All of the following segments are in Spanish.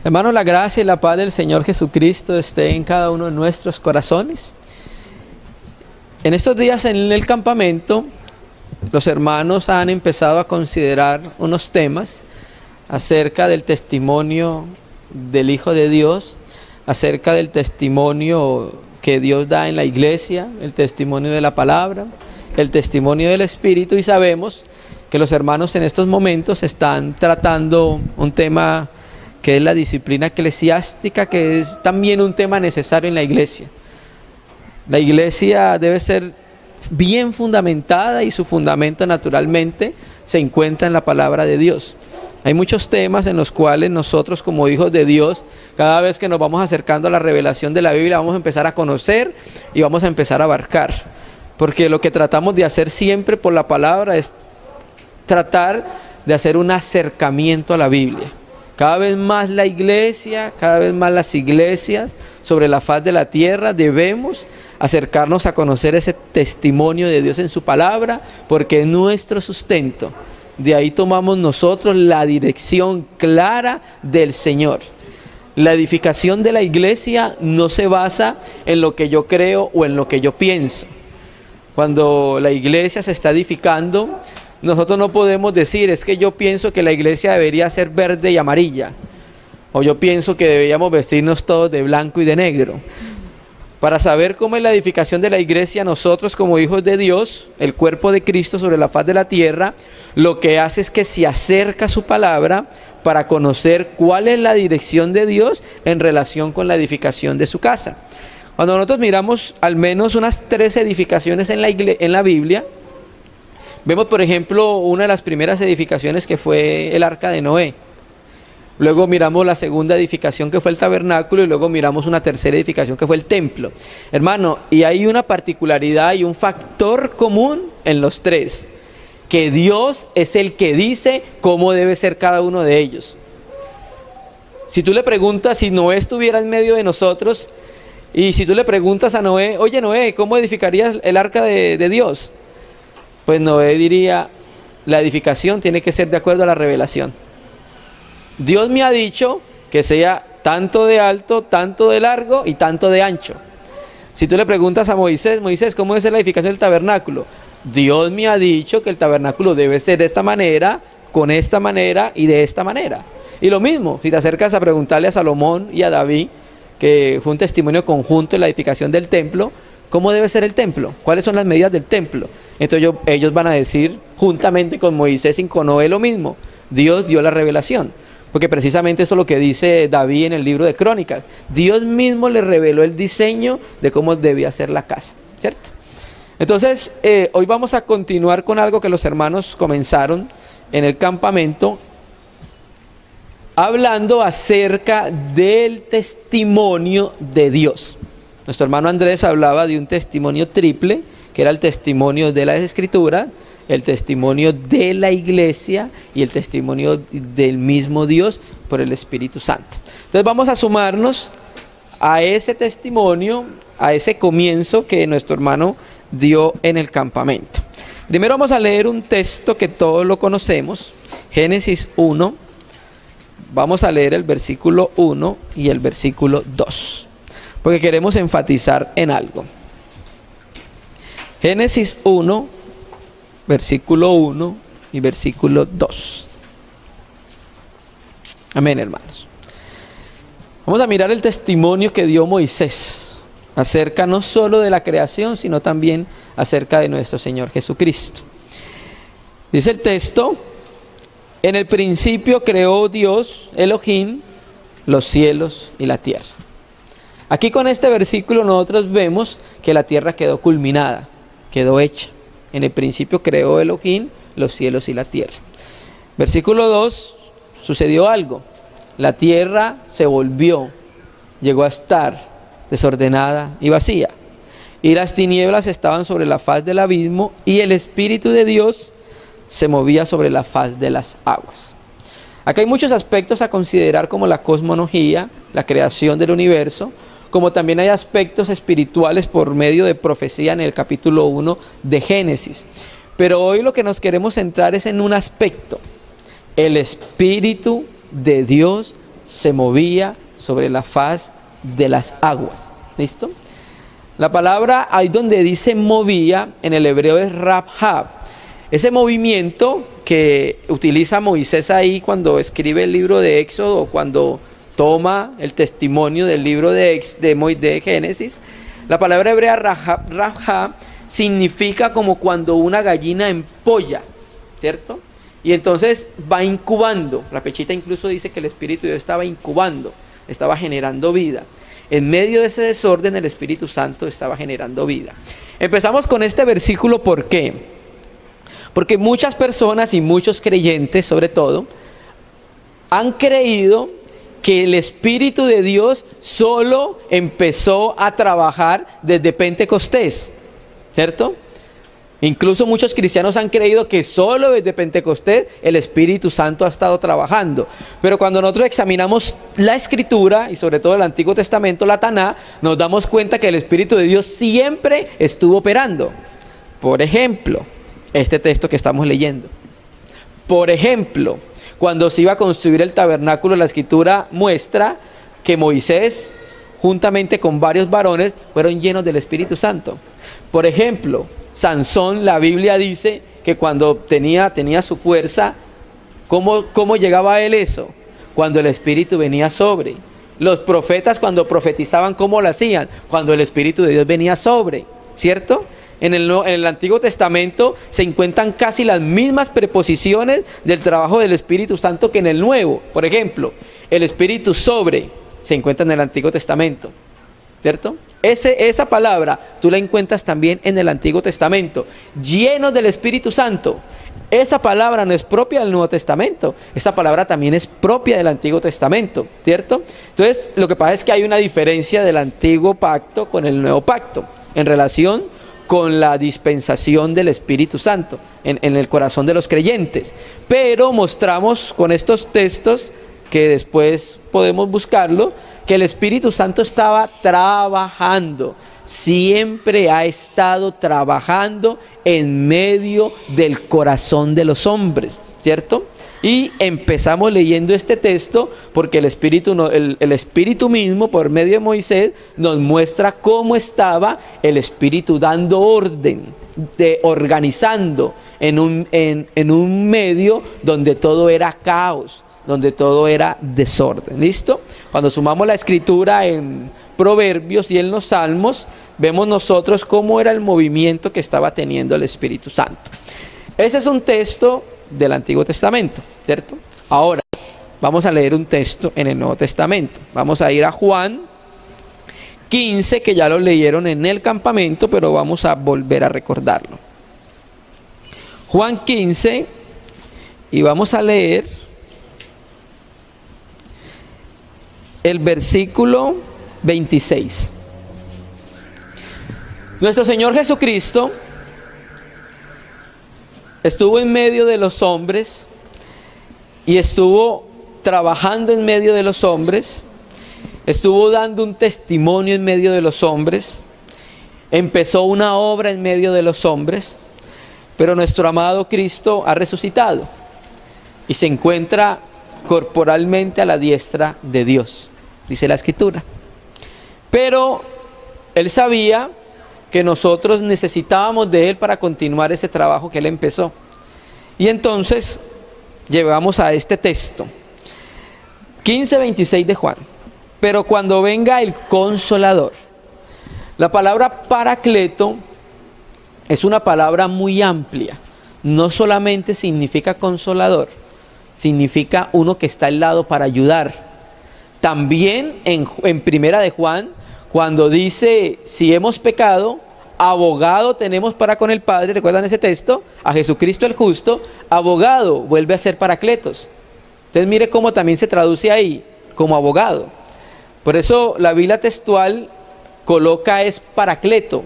Hermanos, la gracia y la paz del Señor Jesucristo esté en cada uno de nuestros corazones. En estos días en el campamento, los hermanos han empezado a considerar unos temas acerca del testimonio del Hijo de Dios, acerca del testimonio que Dios da en la iglesia, el testimonio de la palabra, el testimonio del Espíritu, y sabemos que los hermanos en estos momentos están tratando un tema que es la disciplina eclesiástica, que es también un tema necesario en la iglesia. La iglesia debe ser bien fundamentada y su fundamento naturalmente se encuentra en la palabra de Dios. Hay muchos temas en los cuales nosotros como hijos de Dios, cada vez que nos vamos acercando a la revelación de la Biblia, vamos a empezar a conocer y vamos a empezar a abarcar. Porque lo que tratamos de hacer siempre por la palabra es tratar de hacer un acercamiento a la Biblia. Cada vez más la iglesia, cada vez más las iglesias sobre la faz de la tierra debemos acercarnos a conocer ese testimonio de Dios en su palabra, porque es nuestro sustento. De ahí tomamos nosotros la dirección clara del Señor. La edificación de la iglesia no se basa en lo que yo creo o en lo que yo pienso. Cuando la iglesia se está edificando, nosotros no podemos decir, es que yo pienso que la iglesia debería ser verde y amarilla, o yo pienso que deberíamos vestirnos todos de blanco y de negro. Para saber cómo es la edificación de la iglesia, nosotros como hijos de Dios, el cuerpo de Cristo sobre la faz de la tierra, lo que hace es que se acerca a su palabra para conocer cuál es la dirección de Dios en relación con la edificación de su casa. Cuando nosotros miramos al menos unas 3 edificaciones en la Biblia, vemos, por ejemplo, una de las primeras edificaciones que fue el arca de Noé. Luego miramos la segunda edificación que fue el tabernáculo y luego miramos una tercera edificación que fue el templo. Hermano, y hay una particularidad y un factor común en los 3, que Dios es el que dice cómo debe ser cada uno de ellos. Si tú le preguntas, si Noé estuviera en medio de nosotros, y si tú le preguntas a Noé, oye Noé, ¿cómo edificarías el arca de Dios? Pues Noé diría, la edificación tiene que ser de acuerdo a la revelación. Dios me ha dicho que sea tanto de alto, tanto de largo y tanto de ancho. Si tú le preguntas a Moisés, ¿cómo es la edificación del tabernáculo? Dios me ha dicho que el tabernáculo debe ser de esta manera, con esta manera y de esta manera. Y lo mismo, si te acercas a preguntarle a Salomón y a David, que fue un testimonio conjunto en la edificación del templo, ¿cómo debe ser el templo? ¿Cuáles son las medidas del templo? Entonces ellos van a decir, juntamente con Moisés y con Noé, lo mismo. Dios dio la revelación. Porque precisamente eso es lo que dice David en el libro de Crónicas. Dios mismo le reveló el diseño de cómo debía ser la casa, ¿cierto? Entonces, hoy vamos a continuar con algo que los hermanos comenzaron en el campamento, hablando acerca del testimonio de Dios. Nuestro hermano Andrés hablaba de un testimonio triple, que era el testimonio de las Escrituras, el testimonio de la iglesia y el testimonio del mismo Dios por el Espíritu Santo. Entonces vamos a sumarnos a ese testimonio, a ese comienzo que nuestro hermano dio en el campamento. Primero vamos a leer un texto que todos lo conocemos, Génesis 1. Vamos a leer el versículo 1 y el versículo 2, porque queremos enfatizar en algo. Génesis 1, versículo 1 y versículo 2. Amén, hermanos. Vamos a mirar el testimonio que dio Moisés acerca no solo de la creación, sino también acerca de nuestro Señor Jesucristo. Dice el texto, en el principio creó Dios, Elohim, los cielos y la tierra. Aquí con este versículo nosotros vemos que la tierra quedó culminada, quedó hecha. En el principio creó Elohim los cielos y la tierra. Versículo 2, sucedió algo. La tierra se volvió, llegó a estar desordenada y vacía. Y las tinieblas estaban sobre la faz del abismo y el Espíritu de Dios se movía sobre la faz de las aguas. Acá hay muchos aspectos a considerar, como la cosmología, la creación del universo, como también hay aspectos espirituales por medio de profecía en el capítulo 1 de Génesis. Pero hoy lo que nos queremos centrar es en un aspecto: el Espíritu de Dios se movía sobre la faz de las aguas. ¿Listo? La palabra ahí donde dice movía, en el hebreo es rabhab. Ese movimiento que utiliza Moisés ahí cuando escribe el libro de Éxodo, o cuando toma el testimonio del libro de Génesis, la palabra hebrea rabhab significa como cuando una gallina empolla, ¿cierto? Y entonces va incubando. La Pechita incluso dice que el Espíritu de Dios estaba incubando, estaba generando vida. En medio de ese desorden, el Espíritu Santo estaba generando vida. Empezamos con este versículo, ¿por qué? Porque muchas personas y muchos creyentes, sobre todo, han creído que el Espíritu de Dios solo empezó a trabajar desde Pentecostés, ¿cierto? Incluso muchos cristianos han creído que solo desde Pentecostés el Espíritu Santo ha estado trabajando. Pero cuando nosotros examinamos la Escritura, y sobre todo el Antiguo Testamento, la Taná, nos damos cuenta que el Espíritu de Dios siempre estuvo operando. Por ejemplo, este texto que estamos leyendo. Por ejemplo, cuando se iba a construir el tabernáculo, la Escritura muestra que Moisés, juntamente con varios varones, fueron llenos del Espíritu Santo. Por ejemplo, Sansón, la Biblia dice que cuando tenía su fuerza, ¿cómo llegaba a él eso? Cuando el Espíritu venía sobre. Los profetas cuando profetizaban, ¿cómo lo hacían? Cuando el Espíritu de Dios venía sobre, ¿cierto? En el Antiguo Testamento se encuentran casi las mismas preposiciones del trabajo del Espíritu Santo que en el Nuevo. Por ejemplo, el Espíritu sobre se encuentra en el Antiguo Testamento, ¿cierto? Esa palabra tú la encuentras también en el Antiguo Testamento. Llenos del Espíritu Santo. Esa palabra no es propia del Nuevo Testamento. Esa palabra también es propia del Antiguo Testamento, ¿cierto? Entonces, lo que pasa es que hay una diferencia del Antiguo Pacto con el Nuevo Pacto en relación con la dispensación del Espíritu Santo en el corazón de los creyentes. Pero mostramos con estos textos, que después podemos buscarlo, que el Espíritu Santo estaba trabajando, siempre ha estado trabajando en medio del corazón de los hombres, ¿cierto? Y empezamos leyendo este texto porque el Espíritu mismo, por medio de Moisés, nos muestra cómo estaba el Espíritu dando orden, organizando en un medio donde todo era caos, donde todo era desorden. ¿Listo? Cuando sumamos la Escritura en Proverbios y en los Salmos, vemos nosotros cómo era el movimiento que estaba teniendo el Espíritu Santo. Ese es un texto del Antiguo Testamento, ¿cierto? Ahora, vamos a leer un texto en el Nuevo Testamento. Vamos a ir a Juan 15, que ya lo leyeron en el campamento, pero vamos a volver a recordarlo. Juan 15, y vamos a leer el versículo 26. Nuestro Señor Jesucristo estuvo en medio de los hombres y estuvo trabajando en medio de los hombres, estuvo dando un testimonio en medio de los hombres, empezó una obra en medio de los hombres, pero nuestro amado Cristo ha resucitado y se encuentra corporalmente a la diestra de Dios, dice la Escritura. Pero Él sabía que nosotros necesitábamos de Él para continuar ese trabajo que Él empezó. Y entonces llegamos a este texto, 15:26 de Juan. Pero cuando venga el Consolador. La palabra Paracleto es una palabra muy amplia. No solamente significa consolador, significa uno que está al lado para ayudar. También en Primera de Juan, cuando dice, si hemos pecado, abogado tenemos para con el Padre, ¿recuerdan ese texto? A Jesucristo el justo, abogado vuelve a ser Paracletos. Entonces mire cómo también se traduce ahí, como abogado. Por eso la Biblia textual coloca es Paracleto,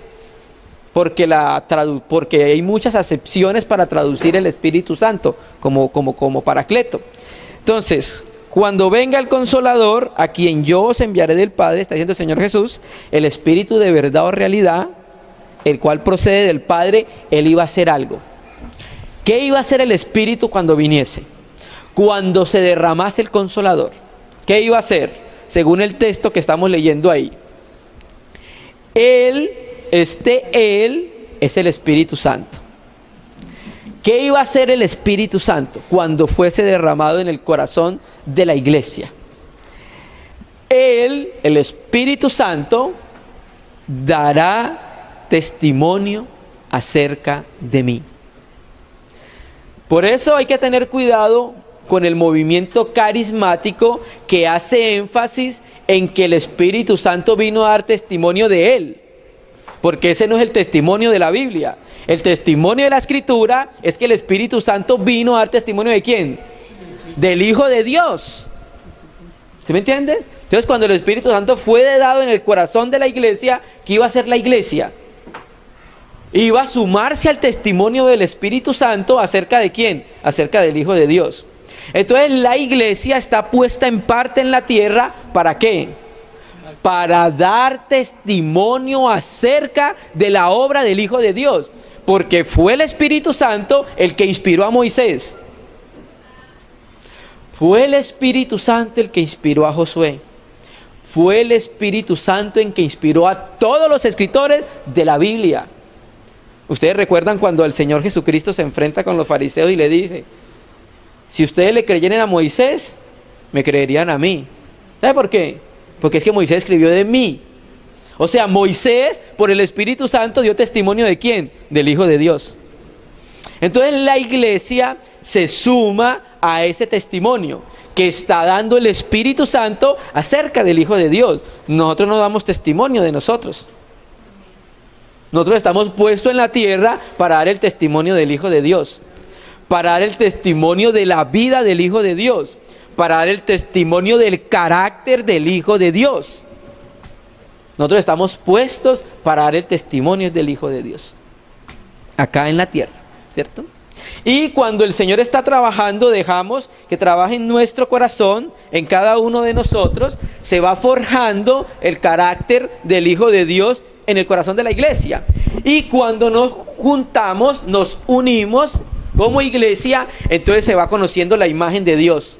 porque hay muchas acepciones para traducir el Espíritu Santo como Paracleto. Entonces, cuando venga el Consolador, a quien yo os enviaré del Padre, está diciendo el Señor Jesús, el Espíritu de verdad o realidad, el cual procede del Padre, Él iba a hacer algo. ¿Qué iba a hacer el Espíritu cuando viniese? Cuando se derramase el Consolador. ¿Qué iba a hacer? Según el texto que estamos leyendo ahí. Él es el Espíritu Santo. ¿Qué iba a hacer el Espíritu Santo cuando fuese derramado en el corazón de la iglesia? Él, el Espíritu Santo, dará testimonio acerca de mí. Por eso hay que tener cuidado con el movimiento carismático que hace énfasis en que el Espíritu Santo vino a dar testimonio de Él, porque ese no es el testimonio de la Biblia. El testimonio de la Escritura es que el Espíritu Santo vino a dar testimonio ¿de quién? Del Hijo de Dios. ¿Sí me entiendes? Entonces, cuando el Espíritu Santo fue dado en el corazón de la iglesia, ¿qué iba a hacer la iglesia? Iba a sumarse al testimonio del Espíritu Santo acerca de quién, acerca del Hijo de Dios. Entonces la iglesia está puesta en parte en la tierra, ¿para qué? Para dar testimonio acerca de la obra del Hijo de Dios, porque fue el Espíritu Santo el que inspiró a Moisés. Fue el Espíritu Santo el que inspiró a Josué. Fue el Espíritu Santo el que inspiró a todos los escritores de la Biblia. Ustedes recuerdan cuando el Señor Jesucristo se enfrenta con los fariseos y le dice: si ustedes le creyeran a Moisés, me creerían a mí. ¿Sabe por qué? Porque es que Moisés escribió de mí. O sea, Moisés, por el Espíritu Santo, dio testimonio ¿de quién? Del Hijo de Dios. Entonces la iglesia se suma a ese testimonio que está dando el Espíritu Santo acerca del Hijo de Dios. Nosotros no damos testimonio de nosotros. Nosotros estamos puestos en la tierra para dar el testimonio del Hijo de Dios, para dar el testimonio de la vida del Hijo de Dios, para dar el testimonio del carácter del Hijo de Dios. Nosotros estamos puestos para dar el testimonio del Hijo de Dios, acá en la tierra, ¿cierto? Y cuando el Señor está trabajando, dejamos que trabaje en nuestro corazón, en cada uno de nosotros, se va forjando el carácter del Hijo de Dios en el corazón de la iglesia. Y cuando nos juntamos, nos unimos como iglesia, entonces se va conociendo la imagen de Dios,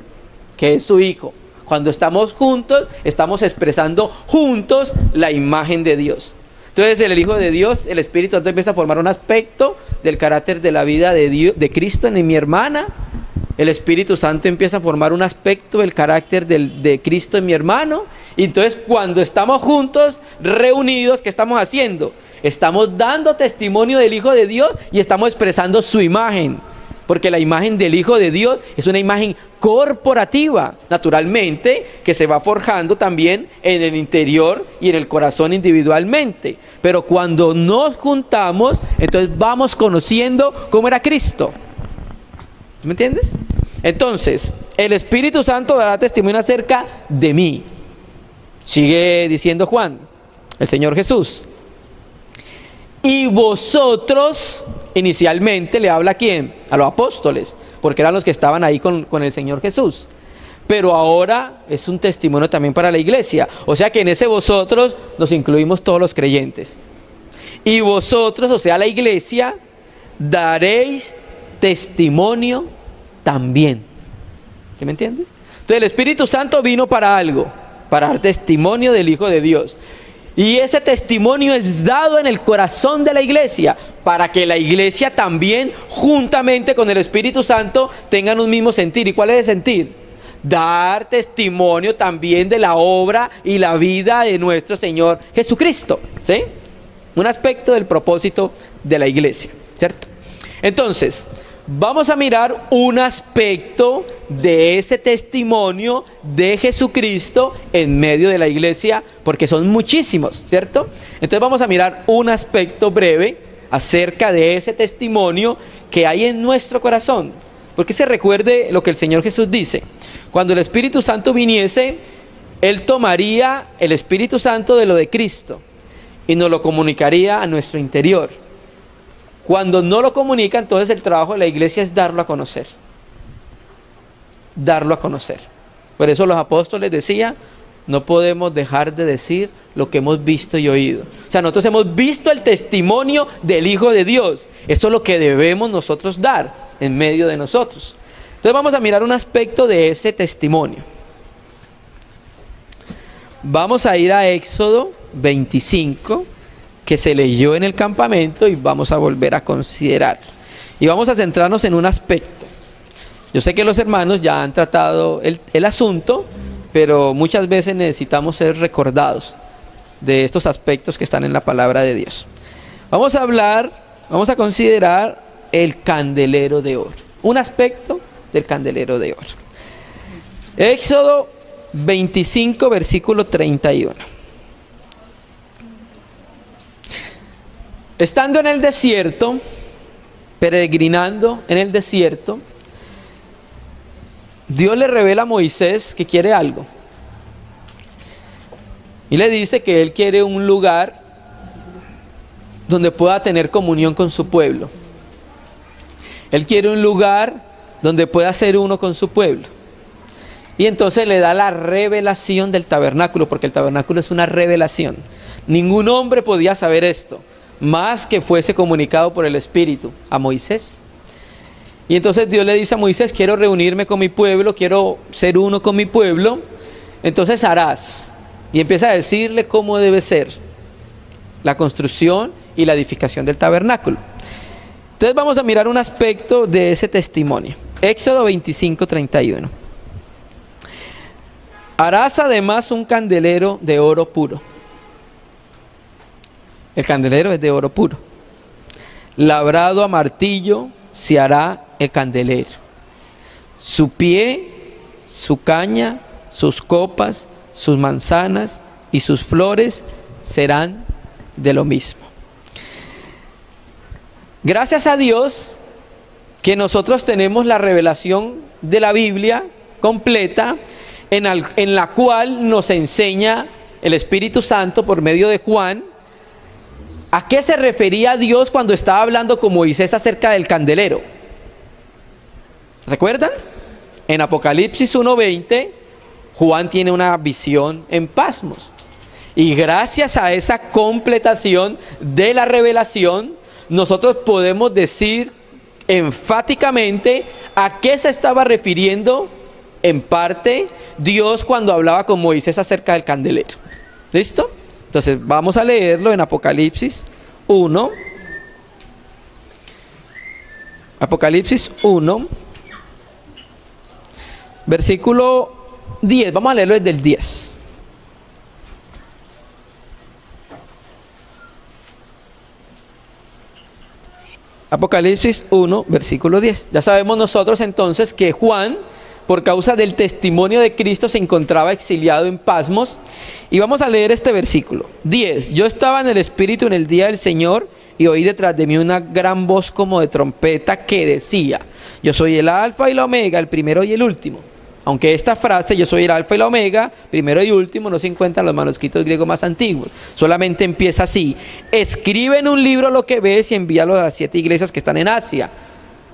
que es su Hijo. Cuando estamos juntos, estamos expresando juntos la imagen de Dios. Entonces el Hijo de Dios, el Espíritu Santo, empieza a formar un aspecto del carácter de la vida de Dios, de Cristo en mi hermana. El Espíritu Santo empieza a formar un aspecto del carácter de Cristo en mi hermano. Y entonces cuando estamos juntos, reunidos, ¿qué estamos haciendo? Estamos dando testimonio del Hijo de Dios y estamos expresando su imagen. Porque la imagen del Hijo de Dios es una imagen corporativa, naturalmente, que se va forjando también en el interior y en el corazón individualmente. Pero cuando nos juntamos, entonces vamos conociendo cómo era Cristo. ¿Me entiendes? Entonces, el Espíritu Santo dará testimonio acerca de mí. Sigue diciendo Juan, el Señor Jesús. Y vosotros, inicialmente le habla ¿a quién? A los apóstoles, porque eran los que estaban ahí con el Señor Jesús. Pero ahora es un testimonio también para la iglesia. O sea que en ese vosotros nos incluimos todos los creyentes. Y vosotros, o sea la iglesia, daréis testimonio también. ¿Sí me entiendes? Entonces el Espíritu Santo vino para algo, para dar testimonio del Hijo de Dios. Y ese testimonio es dado en el corazón de la iglesia, para que la iglesia también, juntamente con el Espíritu Santo, tengan un mismo sentir. ¿Y cuál es el sentir? Dar testimonio también de la obra y la vida de nuestro Señor Jesucristo, ¿sí? Un aspecto del propósito de la iglesia, ¿cierto? Entonces, vamos a mirar un aspecto de ese testimonio de Jesucristo en medio de la iglesia, porque son muchísimos, ¿cierto? Entonces vamos a mirar un aspecto breve acerca de ese testimonio que hay en nuestro corazón. Porque se recuerde lo que el Señor Jesús dice: cuando el Espíritu Santo viniese, Él tomaría el Espíritu Santo de lo de Cristo y nos lo comunicaría a nuestro interior. Cuando no lo comunica, entonces el trabajo de la iglesia es darlo a conocer. Darlo a conocer. Por eso los apóstoles decían: no podemos dejar de decir lo que hemos visto y oído. O sea, nosotros hemos visto el testimonio del Hijo de Dios. Eso es lo que debemos nosotros dar en medio de nosotros. Entonces vamos a mirar un aspecto de ese testimonio. Vamos a ir a Éxodo 25, que se leyó en el campamento, y vamos a volver a considerar. Y vamos a centrarnos en un aspecto. Yo sé que los hermanos ya han tratado el asunto, pero muchas veces necesitamos ser recordados de estos aspectos que están en la palabra de Dios. Vamos a considerar el candelero de oro. Un aspecto del candelero de oro. Éxodo 25, versículo 31. Estando en el desierto, peregrinando en el desierto, Dios le revela a Moisés que quiere algo. Y le dice que él quiere un lugar donde pueda tener comunión con su pueblo. Él quiere un lugar donde pueda ser uno con su pueblo. Y entonces le da la revelación del tabernáculo, porque el tabernáculo es una revelación. Ningún hombre podía saber esto, más que fuese comunicado por el Espíritu a Moisés. Y entonces Dios le dice a Moisés: quiero reunirme con mi pueblo, quiero ser uno con mi pueblo, entonces harás. Y empieza a decirle cómo debe ser la construcción y la edificación del tabernáculo. Entonces vamos a mirar un aspecto de ese testimonio. Éxodo 25, 31. Harás además un candelero de oro puro. El candelero es de oro puro. Labrado a martillo se hará el candelero. Su pie, su caña, sus copas, sus manzanas y sus flores serán de lo mismo. Gracias a Dios que nosotros tenemos la revelación de la Biblia completa, en la cual nos enseña el Espíritu Santo por medio de Juan a qué se refería Dios cuando estaba hablando con Moisés acerca del candelero. ¿Recuerdan? En Apocalipsis 1:20, Juan tiene una visión en Pasmos. Y gracias a esa completación de la revelación, nosotros podemos decir enfáticamente a qué se estaba refiriendo en parte Dios cuando hablaba con Moisés acerca del candelero. ¿Listo? Entonces vamos a leerlo en Apocalipsis 1. Apocalipsis 1, versículo 10. Vamos a leerlo desde el 10. Apocalipsis 1, versículo 10. Ya sabemos nosotros entonces que Juan, por causa del testimonio de Cristo, se encontraba exiliado en Pasmos. Y vamos a leer este versículo. 10. Yo estaba en el Espíritu en el día del Señor, y oí detrás de mí una gran voz como de trompeta que decía: yo soy el Alfa y la Omega, el primero y el último. Aunque esta frase, yo soy el Alfa y la Omega, primero y último, no se encuentra en los manuscritos griegos más antiguos. Solamente empieza así: escribe en un libro lo que ves y envíalo a las 7 iglesias que están en Asia: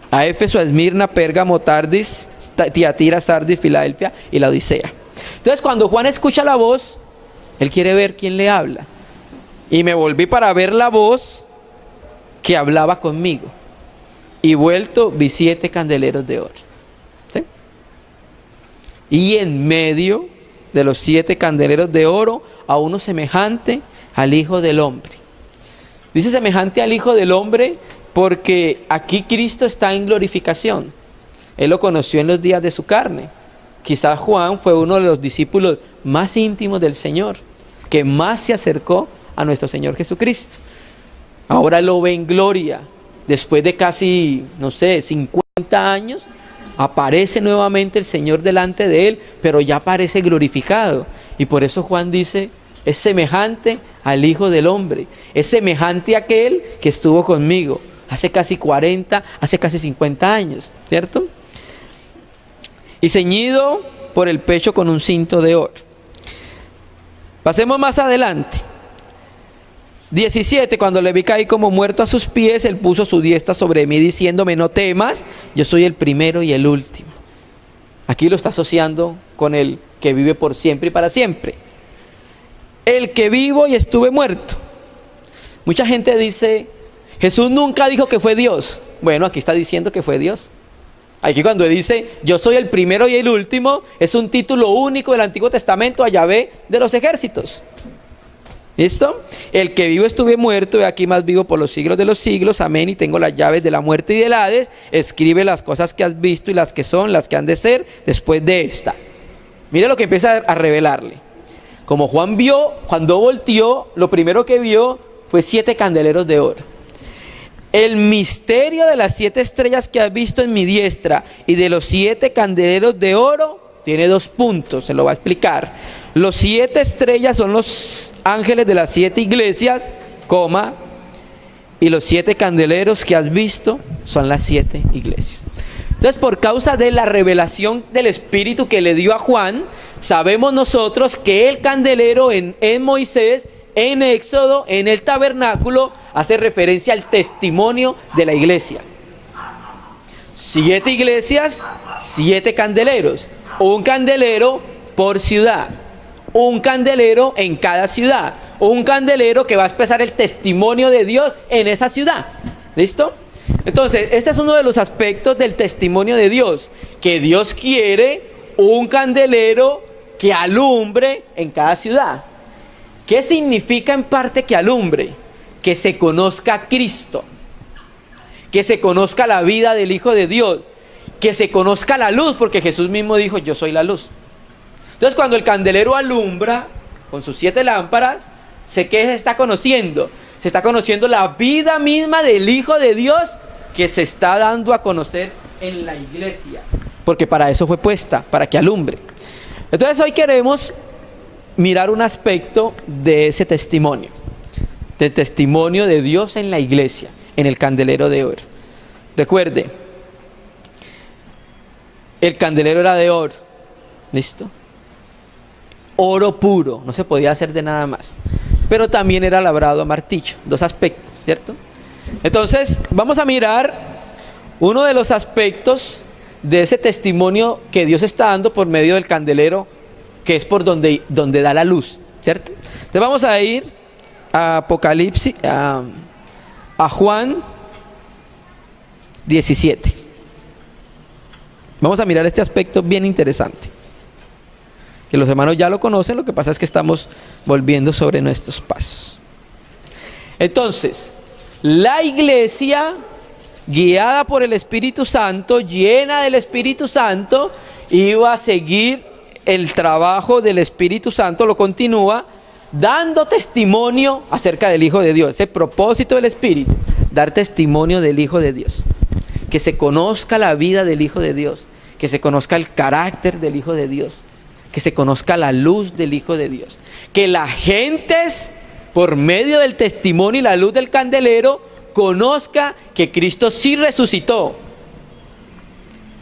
a Éfeso, a Esmirna, Pérgamo, Tardis, Tiatira, Sardis, Filadelfia y la Odisea. Entonces, cuando Juan escucha la voz, él quiere ver quién le habla. Y me volví para ver la voz que hablaba conmigo. Y vuelto, vi 7 candeleros de oro. ¿Sí? Y en medio de los 7 candeleros de oro, a uno semejante al Hijo del Hombre. Dice semejante al Hijo del Hombre porque aquí Cristo está en glorificación. Él lo conoció en los días de su carne. Quizás Juan fue uno de los discípulos más íntimos del Señor, que más se acercó a nuestro Señor Jesucristo. Ahora lo ve en gloria. Después de casi, 50 años, aparece nuevamente el Señor delante de él, pero ya aparece glorificado. Y por eso Juan dice: es semejante al Hijo del Hombre, es semejante a aquel que estuvo conmigo hace casi 40, hace casi 50 años, ¿cierto? Y ceñido por el pecho con un cinto de oro. Pasemos más adelante. 17, cuando le vi caí como muerto a sus pies, él puso su diestra sobre mí diciéndome: no temas, yo soy el primero y el último. Aquí lo está asociando con el que vive por siempre y para siempre. El que vivo y estuve muerto. Mucha gente dice: Jesús nunca dijo que fue Dios. Bueno, aquí está diciendo que fue Dios. Aquí cuando dice, yo soy el primero y el último, es un título único del Antiguo Testamento a Yahvé de los ejércitos. ¿Listo? El que vivo estuve muerto, y aquí más vivo por los siglos de los siglos, amén, y tengo las llaves de la muerte y del Hades. Escribe las cosas que has visto y las que son, las que han de ser después de esta. Mire lo que empieza a revelarle. Como Juan vio, cuando volteó, lo primero que vio fue 7 candeleros de oro. El misterio de las 7 estrellas que has visto en mi diestra y de los 7 candeleros de oro tiene 2 puntos, se lo va a explicar. Los 7 estrellas son los ángeles de las 7 iglesias, coma, y los 7 candeleros que has visto son las 7 iglesias. Entonces, por causa de la revelación del Espíritu que le dio a Juan, sabemos nosotros que el candelero en Moisés, en Éxodo, en el tabernáculo, hace referencia al testimonio de la iglesia. 7 iglesias, 7 candeleros. Un candelero por ciudad. Un candelero en cada ciudad. Un candelero que va a expresar el testimonio de Dios en esa ciudad. ¿Listo? Entonces, este es uno de los aspectos del testimonio de Dios. Que Dios quiere un candelero que alumbre en cada ciudad. ¿Qué significa en parte que alumbre? Que se conozca a Cristo, que se conozca la vida del Hijo de Dios, que se conozca la luz, porque Jesús mismo dijo, yo soy la luz. Entonces, cuando el candelero alumbra con sus 7 lámparas, ¿qué se está conociendo? Se está conociendo la vida misma del Hijo de Dios que se está dando a conocer en la iglesia, porque para eso fue puesta, para que alumbre. Entonces, hoy queremos mirar un aspecto de ese testimonio, del testimonio de Dios en la iglesia, en el candelero de oro. Recuerde, el candelero era de oro, ¿listo? Oro puro, no se podía hacer de nada más, pero también era labrado a martillo, 2 aspectos, ¿cierto? Entonces, vamos a mirar uno de los aspectos de ese testimonio que Dios está dando por medio del candelero, que es por donde da la luz, ¿cierto? Entonces vamos a ir a Apocalipsis, a Juan 17. Vamos a mirar este aspecto bien interesante, que los hermanos ya lo conocen, lo que pasa es que estamos volviendo sobre nuestros pasos. Entonces, la iglesia, guiada por el Espíritu Santo, llena del Espíritu Santo, iba a seguir el trabajo del Espíritu Santo, lo continúa dando testimonio acerca del Hijo de Dios. Ese propósito del Espíritu, dar testimonio del Hijo de Dios, que se conozca la vida del Hijo de Dios, que se conozca el carácter del Hijo de Dios, que se conozca la luz del Hijo de Dios, que las gentes, por medio del testimonio y la luz del candelero, conozca que Cristo sí resucitó.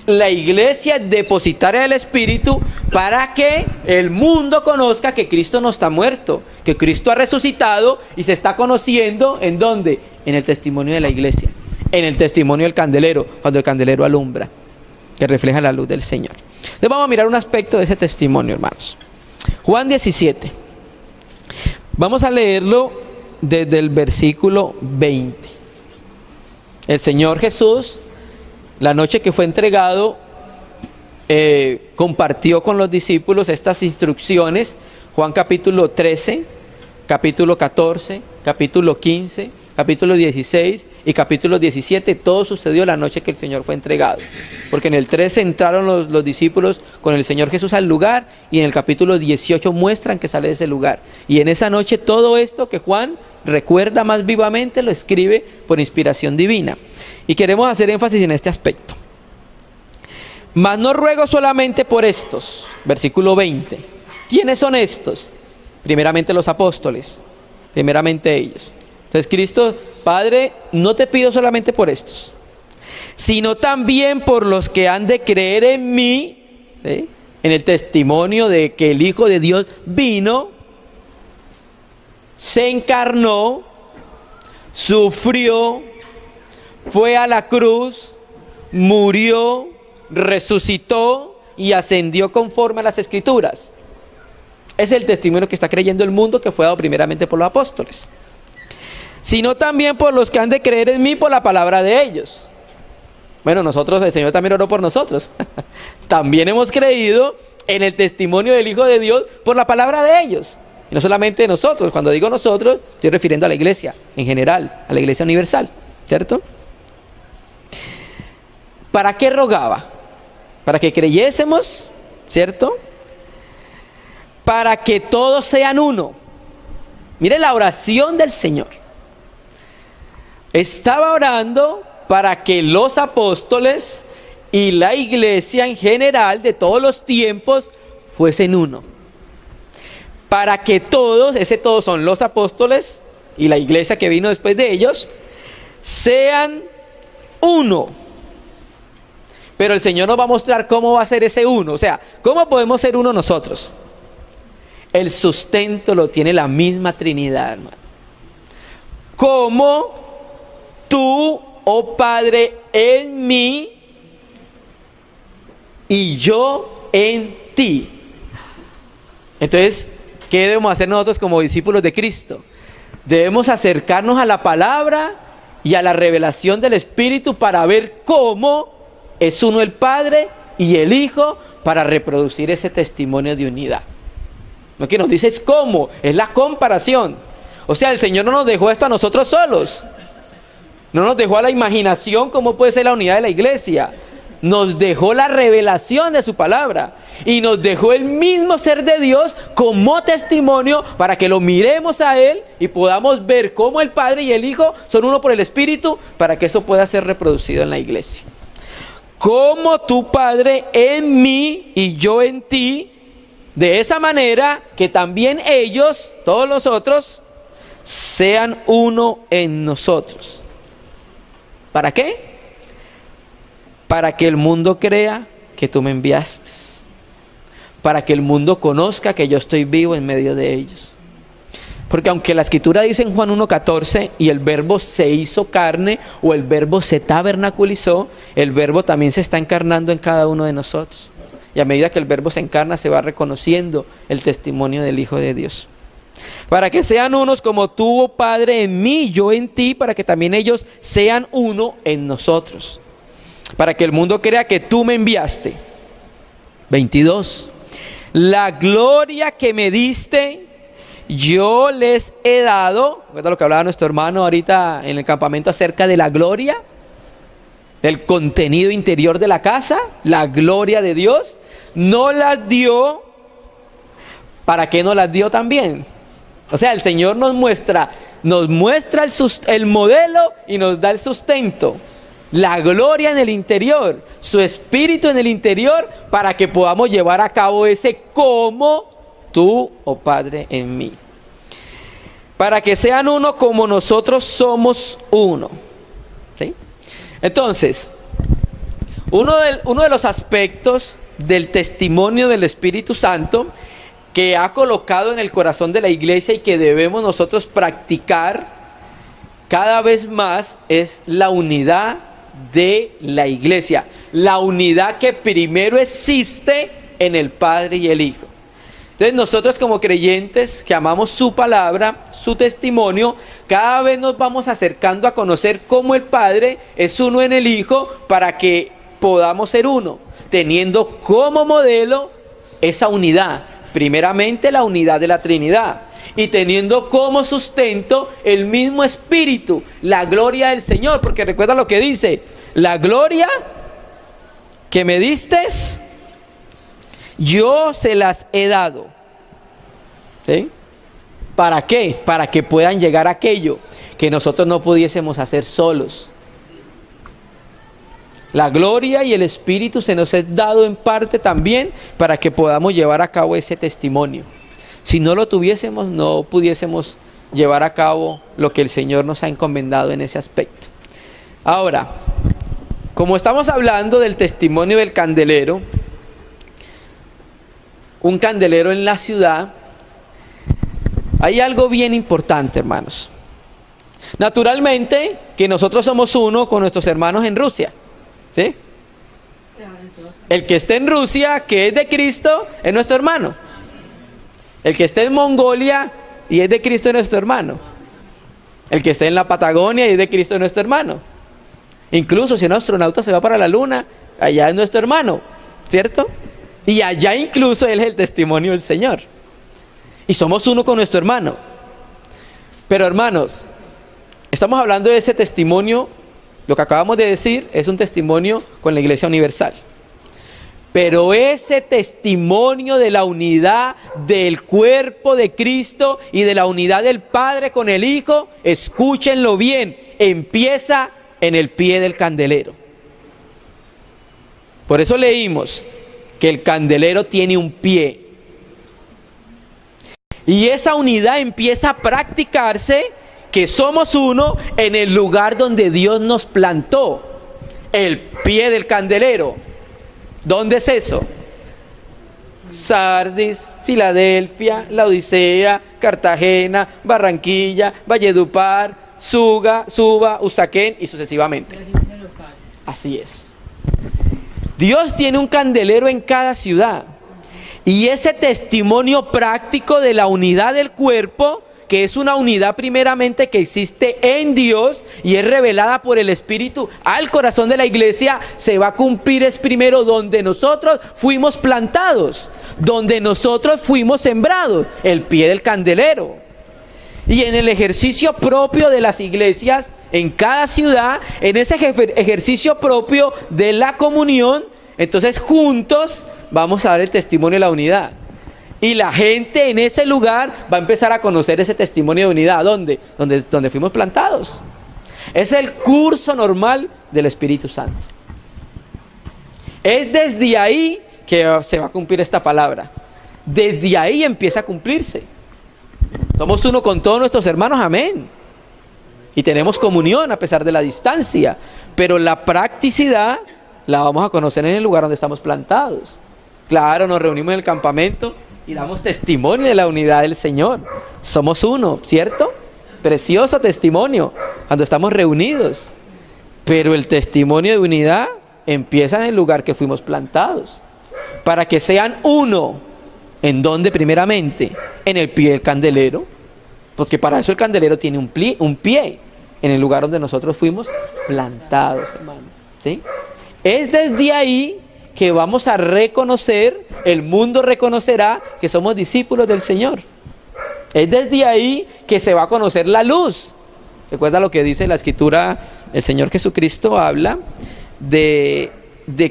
La iglesia es depositaria del Espíritu para que el mundo conozca que Cristo no está muerto, que Cristo ha resucitado y se está conociendo ¿en dónde? En el testimonio de la iglesia, en el testimonio del candelero, cuando el candelero alumbra, que refleja la luz del Señor. Entonces vamos a mirar un aspecto de ese testimonio, hermanos. Juan 17. Vamos a leerlo desde el versículo 20. El Señor Jesús, la noche que fue entregado, compartió con los discípulos estas instrucciones. Juan capítulo 13, capítulo 14, capítulo 15, capítulo 16 y capítulo 17. Todo sucedió la noche que el Señor fue entregado. Porque en el 13 entraron los discípulos con el Señor Jesús al lugar, y en el capítulo 18 muestran que sale de ese lugar. Y en esa noche todo esto que Juan recuerda más vivamente lo escribe por inspiración divina. Y queremos hacer énfasis en este aspecto. Mas no ruego solamente por estos, versículo 20. ¿Quiénes son estos? Primeramente los apóstoles, primeramente ellos. Entonces Cristo, Padre, no te pido solamente por estos, sino también por los que han de creer en mí, ¿sí? En el testimonio de que el Hijo de Dios vino, se encarnó, sufrió, fue a la cruz, murió, resucitó y ascendió conforme a las Escrituras. Es el testimonio que está creyendo el mundo, que fue dado primeramente por los apóstoles. Sino también por los que han de creer en mí por la palabra de ellos. Bueno, nosotros, el Señor también oró por nosotros. También hemos creído en el testimonio del Hijo de Dios por la palabra de ellos. Y no solamente de nosotros. Cuando digo nosotros, estoy refiriendo a la iglesia en general, a la iglesia universal, ¿cierto? ¿Para qué rogaba? Para que creyésemos, ¿cierto? Para que todos sean uno. Mire la oración del Señor. Estaba orando para que los apóstoles y la iglesia en general de todos los tiempos fuesen uno. Para que todos, ese todos son los apóstoles y la iglesia que vino después de ellos, sean uno. Pero el Señor nos va a mostrar cómo va a ser ese uno. O sea, ¿cómo podemos ser uno nosotros? El sustento lo tiene la misma Trinidad, hermano. Como tú, oh Padre, en mí y yo en ti. Entonces, ¿qué debemos hacer nosotros como discípulos de Cristo? Debemos acercarnos a la palabra y a la revelación del Espíritu para ver cómo es uno el Padre y el Hijo para reproducir ese testimonio de unidad. Lo que nos dice es cómo, es la comparación. O sea, el Señor no nos dejó esto a nosotros solos. No nos dejó a la imaginación cómo puede ser la unidad de la iglesia. Nos dejó la revelación de su palabra. Y nos dejó el mismo ser de Dios como testimonio para que lo miremos a Él y podamos ver cómo el Padre y el Hijo son uno por el Espíritu para que eso pueda ser reproducido en la iglesia. Como tu Padre en mí y yo en ti, de esa manera que también ellos, todos los otros, sean uno en nosotros. ¿Para qué? Para que el mundo crea que tú me enviaste. Para que el mundo conozca que yo estoy vivo en medio de ellos. Porque aunque la Escritura dice en Juan 1:14, y el verbo se hizo carne, o el verbo se tabernaculizó, el verbo también se está encarnando en cada uno de nosotros. Y a medida que el verbo se encarna, se va reconociendo el testimonio del Hijo de Dios. Para que sean unos como tú, oh Padre, en mí y yo en ti, para que también ellos sean uno en nosotros. Para que el mundo crea que tú me enviaste. 22. La gloria que me diste, yo les he dado. ¿Recuerda lo que hablaba nuestro hermano ahorita en el campamento acerca de la gloria? Del contenido interior de la casa, la gloria de Dios. No las dio. ¿Para qué no las dio también? O sea, el Señor nos muestra el modelo y nos da el sustento. La gloria en el interior, su espíritu en el interior, para que podamos llevar a cabo ese como tú, oh Padre, en mí. Para que sean uno como nosotros somos uno. ¿Sí? Entonces, uno de los aspectos del testimonio del Espíritu Santo que ha colocado en el corazón de la iglesia y que debemos nosotros practicar cada vez más es la unidad de la iglesia, la unidad que primero existe en el Padre y el Hijo. Entonces nosotros como creyentes que amamos su palabra, su testimonio, cada vez nos vamos acercando a conocer cómo el Padre es uno en el Hijo para que podamos ser uno, teniendo como modelo esa unidad, primeramente la unidad de la Trinidad, y teniendo como sustento el mismo Espíritu, la gloria del Señor, porque recuerda lo que dice, la gloria que me distes, yo se las he dado. ¿Sí? ¿Para qué? Para que puedan llegar a aquello que nosotros no pudiésemos hacer solos. La gloria y el Espíritu se nos es dado en parte también para que podamos llevar a cabo ese testimonio. Si no lo tuviésemos, no pudiésemos llevar a cabo lo que el Señor nos ha encomendado en ese aspecto. Ahora, como estamos hablando del testimonio del candelero, un candelero en la ciudad, hay algo bien importante, hermanos. Naturalmente, que nosotros somos uno con nuestros hermanos en Rusia. ¿Sí? El que esté en Rusia, que es de Cristo, es nuestro hermano. El que esté en Mongolia y es de Cristo, es nuestro hermano. El que esté en la Patagonia y es de Cristo, es nuestro hermano. Incluso si un astronauta se va para la luna, allá es nuestro hermano, ¿cierto? Y allá incluso él es el testimonio del Señor. Y somos uno con nuestro hermano. Pero hermanos, estamos hablando de ese testimonio. Lo que acabamos de decir es un testimonio con la Iglesia Universal. Pero ese testimonio de la unidad del cuerpo de Cristo y de la unidad del Padre con el Hijo, escúchenlo bien, empieza en el pie del candelero. Por eso leímos que el candelero tiene un pie. Y esa unidad empieza a practicarse, que somos uno en el lugar donde Dios nos plantó, el pie del candelero. ¿Dónde es eso? Sardis, Filadelfia, Laodicea, Cartagena, Barranquilla, Valledupar, Suba, Usaquén y sucesivamente. Así es. Dios tiene un candelero en cada ciudad. Y ese testimonio práctico de la unidad del cuerpo, que es una unidad primeramente que existe en Dios y es revelada por el Espíritu al corazón de la iglesia, se va a cumplir es primero donde nosotros fuimos plantados, donde nosotros fuimos sembrados, el pie del candelero. Y en el ejercicio propio de las iglesias, en cada ciudad, en ese ejercicio propio de la comunión, entonces juntos vamos a dar el testimonio de la unidad. Y la gente en ese lugar va a empezar a conocer ese testimonio de unidad. ¿Dónde? Donde fuimos plantados. Es el curso normal del Espíritu Santo. Es desde ahí que se va a cumplir esta palabra. Desde ahí empieza a cumplirse. Somos uno con todos nuestros hermanos, amén. Y tenemos comunión a pesar de la distancia. Pero la practicidad la vamos a conocer en el lugar donde estamos plantados. Claro, nos reunimos en el campamento y damos testimonio de la unidad del Señor. Somos uno, ¿cierto? Precioso testimonio cuando estamos reunidos. Pero el testimonio de unidad empieza en el lugar que fuimos plantados. Para que sean uno. ¿En dónde primeramente? En el pie del candelero. Porque para eso el candelero tiene un pie. En el lugar donde nosotros fuimos plantados, hermano. ¿Sí? Es desde ahí que vamos a reconocer, el mundo reconocerá que somos discípulos del Señor. Es desde ahí que se va a conocer la luz. Recuerda lo que dice la Escritura, el Señor Jesucristo habla de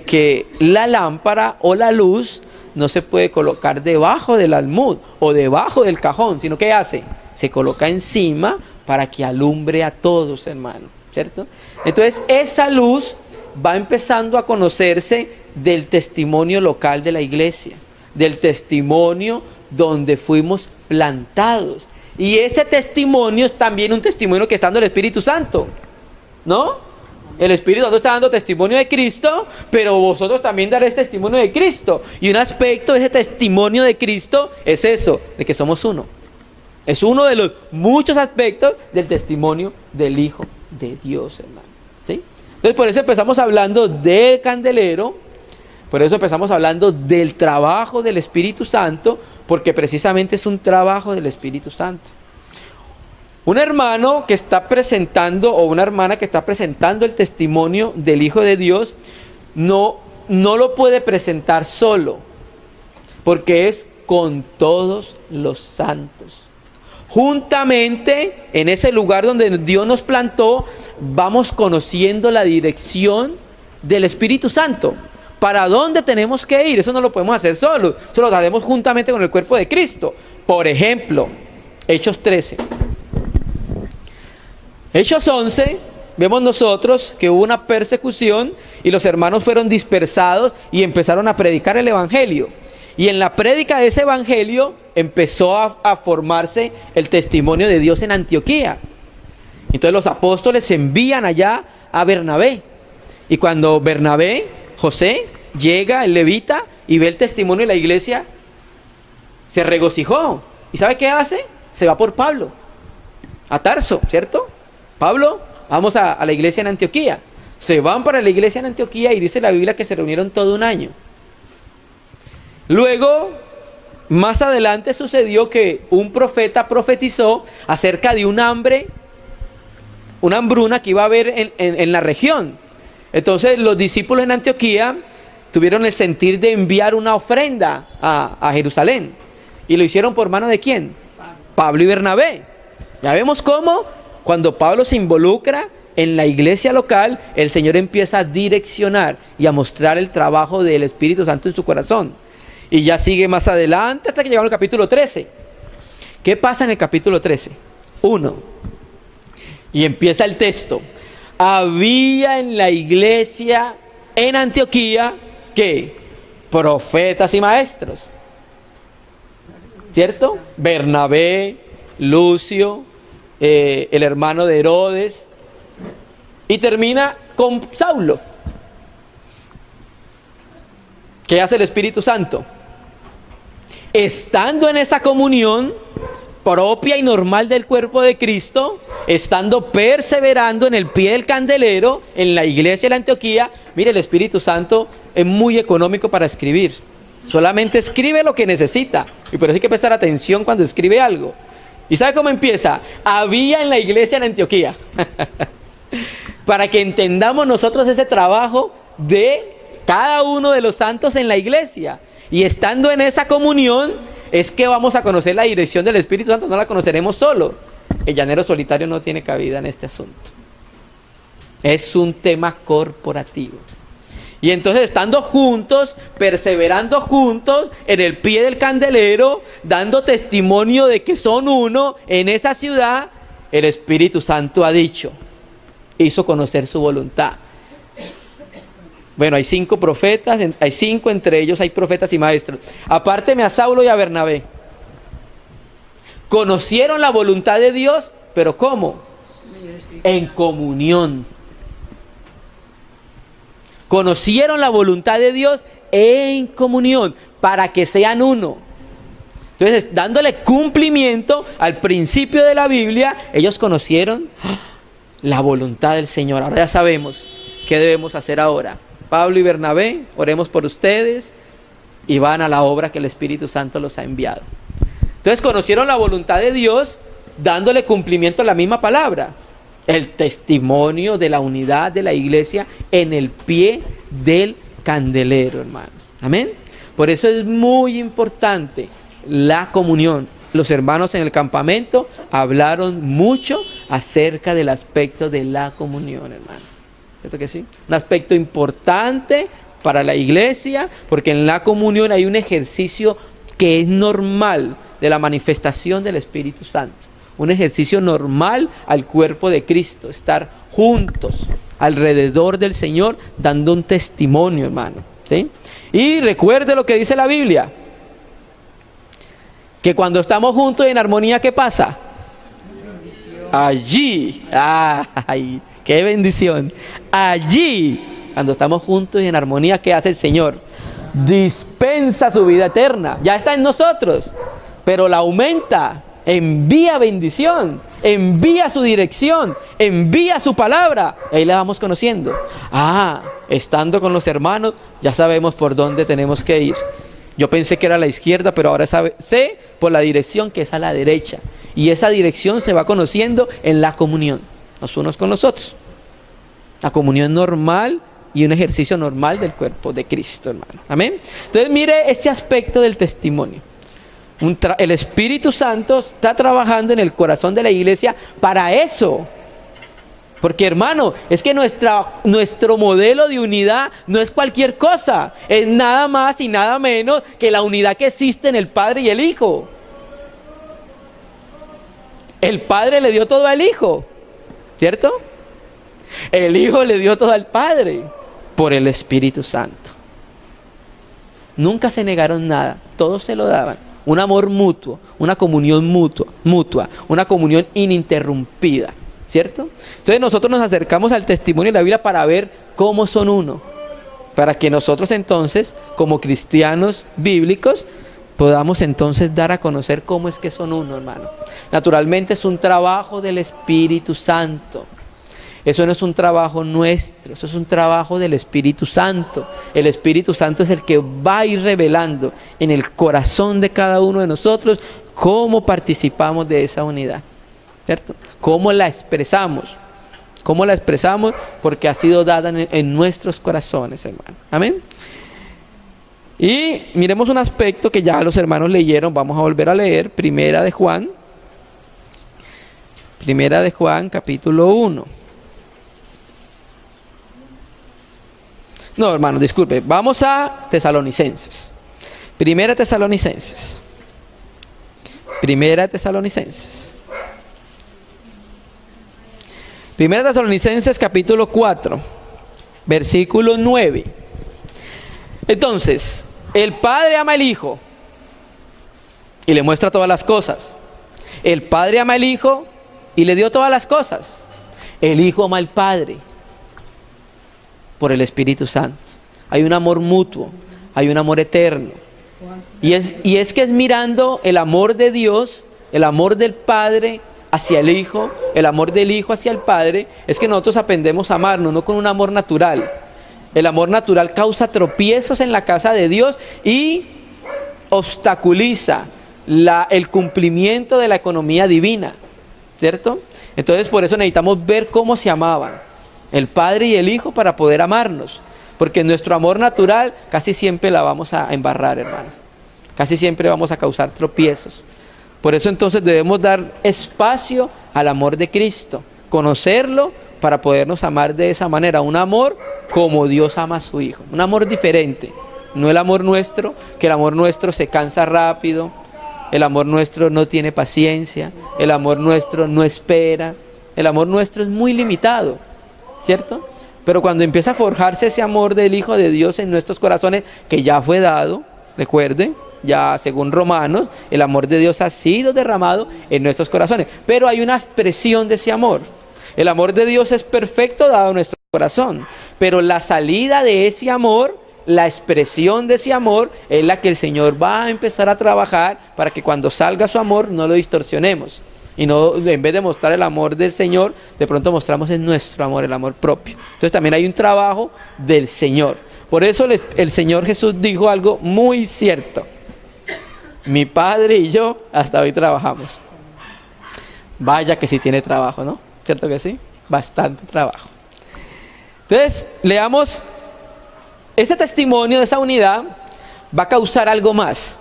que la lámpara o la luz no se puede colocar debajo del almud o debajo del cajón, sino que hace, se coloca encima para que alumbre a todos, hermano, ¿cierto? Entonces esa luz va empezando a conocerse del testimonio local de la iglesia, del testimonio donde fuimos plantados. Y ese testimonio es también un testimonio que está dando el Espíritu Santo, ¿no? El Espíritu Santo está dando testimonio de Cristo, pero vosotros también daréis testimonio de Cristo. Y un aspecto de ese testimonio de Cristo es eso, de que somos uno. Es uno de los muchos aspectos del testimonio del Hijo de Dios, hermano. ¿Sí? Entonces por eso empezamos hablando del candelero, por eso empezamos hablando del trabajo del Espíritu Santo, porque precisamente es un trabajo del Espíritu Santo. Un hermano que está presentando o una hermana que está presentando el testimonio del Hijo de Dios no lo puede presentar solo, porque es con todos los santos. Juntamente en ese lugar donde Dios nos plantó, vamos conociendo la dirección del Espíritu Santo. ¿Para dónde tenemos que ir? Eso no lo podemos hacer solo. Eso lo haremos juntamente con el cuerpo de Cristo. Por ejemplo, Hechos 13. Hechos 11, vemos nosotros que hubo una persecución y los hermanos fueron dispersados y empezaron a predicar el Evangelio. Y en la prédica de ese Evangelio empezó a formarse el testimonio de Dios en Antioquía. Entonces los apóstoles envían allá a Bernabé. Y cuando Bernabé, José, llega, el levita, y ve el testimonio de la iglesia, se regocijó. ¿Y sabe qué hace? Se va por Pablo, a Tarso, ¿cierto? Pablo, vamos a la iglesia en Antioquía. Se van para la iglesia en Antioquía y dice la Biblia que se reunieron todo un año. Luego, más adelante sucedió que un profeta profetizó acerca de un hambre, una hambruna que iba a haber en la región. Entonces los discípulos en Antioquía tuvieron el sentir de enviar una ofrenda a Jerusalén. ¿Y lo hicieron por mano de quién? Pablo y Bernabé. Ya vemos cómo cuando Pablo se involucra en la iglesia local, el Señor empieza a direccionar y a mostrar el trabajo del Espíritu Santo en su corazón. Y ya sigue más adelante hasta que llegamos al capítulo 13. ¿Qué pasa en el capítulo 13? 1. Y empieza el texto. Había en la iglesia en Antioquía, ¿qué? Profetas y maestros. ¿Cierto? Bernabé, Lucio, el hermano de Herodes. Y termina con Saulo. ¿Qué hace el Espíritu Santo? Estando en esa comunión propia y normal del cuerpo de Cristo, estando perseverando en el pie del candelero, en la iglesia de la Antioquía, mire, el Espíritu Santo es muy económico para escribir. Solamente escribe lo que necesita. Y por eso hay que prestar atención cuando escribe algo. ¿Y sabe cómo empieza? Había en la iglesia en Antioquía. Para que entendamos nosotros ese trabajo de cada uno de los santos en la iglesia. Y estando en esa comunión, es que vamos a conocer la dirección del Espíritu Santo, no la conoceremos solo. El llanero solitario no tiene cabida en este asunto. Es un tema corporativo. Y entonces estando juntos, perseverando juntos, en el pie del candelero, dando testimonio de que son uno en esa ciudad, el Espíritu Santo ha dicho, hizo conocer su voluntad. Bueno, hay 5 profetas, hay 5, entre ellos hay profetas y maestros. Apárteme a Saulo y a Bernabé. Conocieron la voluntad de Dios, pero ¿cómo? En comunión. Conocieron la voluntad de Dios en comunión, para que sean uno. Entonces, dándole cumplimiento al principio de la Biblia, ellos conocieron la voluntad del Señor. Ahora ya sabemos qué debemos hacer ahora. Pablo y Bernabé, oremos por ustedes y van a la obra que el Espíritu Santo los ha enviado. Entonces conocieron la voluntad de Dios dándole cumplimiento a la misma palabra. El testimonio de la unidad de la iglesia en el pie del candelero, hermanos. Amén. Por eso es muy importante la comunión. Los hermanos en el campamento hablaron mucho acerca del aspecto de la comunión, hermano. ¿Cierto que sí? Un aspecto importante para la iglesia, porque en la comunión hay un ejercicio que es normal de la manifestación del Espíritu Santo. Un ejercicio normal al cuerpo de Cristo, estar juntos alrededor del Señor dando un testimonio, hermano. ¿Sí? Y recuerde lo que dice la Biblia, que cuando estamos juntos y en armonía, ¿qué pasa? Allí, ¡ay! ¡Qué bendición! Allí, cuando estamos juntos y en armonía, ¿qué hace el Señor? Dispensa su vida eterna. Ya está en nosotros, pero la aumenta. Envía bendición, envía su dirección, envía su palabra. Ahí la vamos conociendo. Estando con los hermanos, ya sabemos por dónde tenemos que ir. Yo pensé que era a la izquierda, pero ahora sé por la dirección que es a la derecha. Y esa dirección se va conociendo en la comunión, los unos con los otros. La comunión normal y un ejercicio normal del cuerpo de Cristo, hermano. Amén. Entonces mire este aspecto del testimonio. El Espíritu Santo está trabajando en el corazón de la iglesia para eso. Porque, hermano, es que nuestro modelo de unidad no es cualquier cosa. Es nada más y nada menos que la unidad que existe en el Padre y el Hijo. El Padre le dio todo al Hijo, ¿cierto? El Hijo le dio todo al Padre por el Espíritu Santo. Nunca se negaron nada, todos se lo daban. Un amor mutuo, una comunión mutua, una comunión ininterrumpida, ¿cierto? Entonces nosotros nos acercamos al testimonio de la Biblia para ver cómo son uno, para que nosotros entonces, como cristianos bíblicos, podamos entonces dar a conocer cómo es que son uno, hermano. Naturalmente es un trabajo del Espíritu Santo. Eso no es un trabajo nuestro, eso es un trabajo del Espíritu Santo. El Espíritu Santo es el que va a ir revelando en el corazón de cada uno de nosotros cómo participamos de esa unidad, ¿cierto? Cómo la expresamos. ¿Cómo la expresamos? Porque ha sido dada en nuestros corazones, hermano. Amén. Y miremos un aspecto que ya los hermanos leyeron, vamos a volver a leer, Primera de Juan capítulo 1. No, hermanos, disculpe, vamos a Tesalonicenses. Primera de Tesalonicenses capítulo 4, versículo 9. Entonces, el Padre ama al Hijo y le muestra todas las cosas. El Padre ama al Hijo y le dio todas las cosas. El Hijo ama al Padre por el Espíritu Santo. Hay un amor mutuo, hay un amor eterno. Y es que es mirando el amor de Dios, el amor del Padre hacia el Hijo, el amor del Hijo hacia el Padre, es que nosotros aprendemos a amarnos, no con un amor natural. El amor natural causa tropiezos en la casa de Dios y obstaculiza el cumplimiento de la economía divina, ¿cierto? Entonces por eso necesitamos ver cómo se amaban el Padre y el Hijo para poder amarnos, porque nuestro amor natural casi siempre la vamos a embarrar, hermanos. Casi siempre vamos a causar tropiezos. Por eso entonces debemos dar espacio al amor de Cristo, conocerlo para podernos amar de esa manera, un amor como Dios ama a su Hijo, un amor diferente, no el amor nuestro, que el amor nuestro se cansa rápido, el amor nuestro no tiene paciencia, el amor nuestro no espera, el amor nuestro es muy limitado, ¿cierto? Pero cuando empieza a forjarse ese amor del Hijo de Dios en nuestros corazones, que ya fue dado, recuerden, ya según Romanos, el amor de Dios ha sido derramado en nuestros corazones, pero hay una expresión de ese amor. El amor de Dios es perfecto dado a nuestro corazón, pero la salida de ese amor, la expresión de ese amor, es la que el Señor va a empezar a trabajar para que cuando salga su amor no lo distorsionemos. Y no, en vez de mostrar el amor del Señor, de pronto mostramos en nuestro amor, el amor propio. Entonces también hay un trabajo del Señor. Por eso el Señor Jesús dijo algo muy cierto. Mi Padre y yo hasta hoy trabajamos. Vaya que sí tiene trabajo, ¿no? ¿Cierto que sí? Bastante trabajo. Entonces, leamos, ese testimonio de esa unidad va a causar algo más,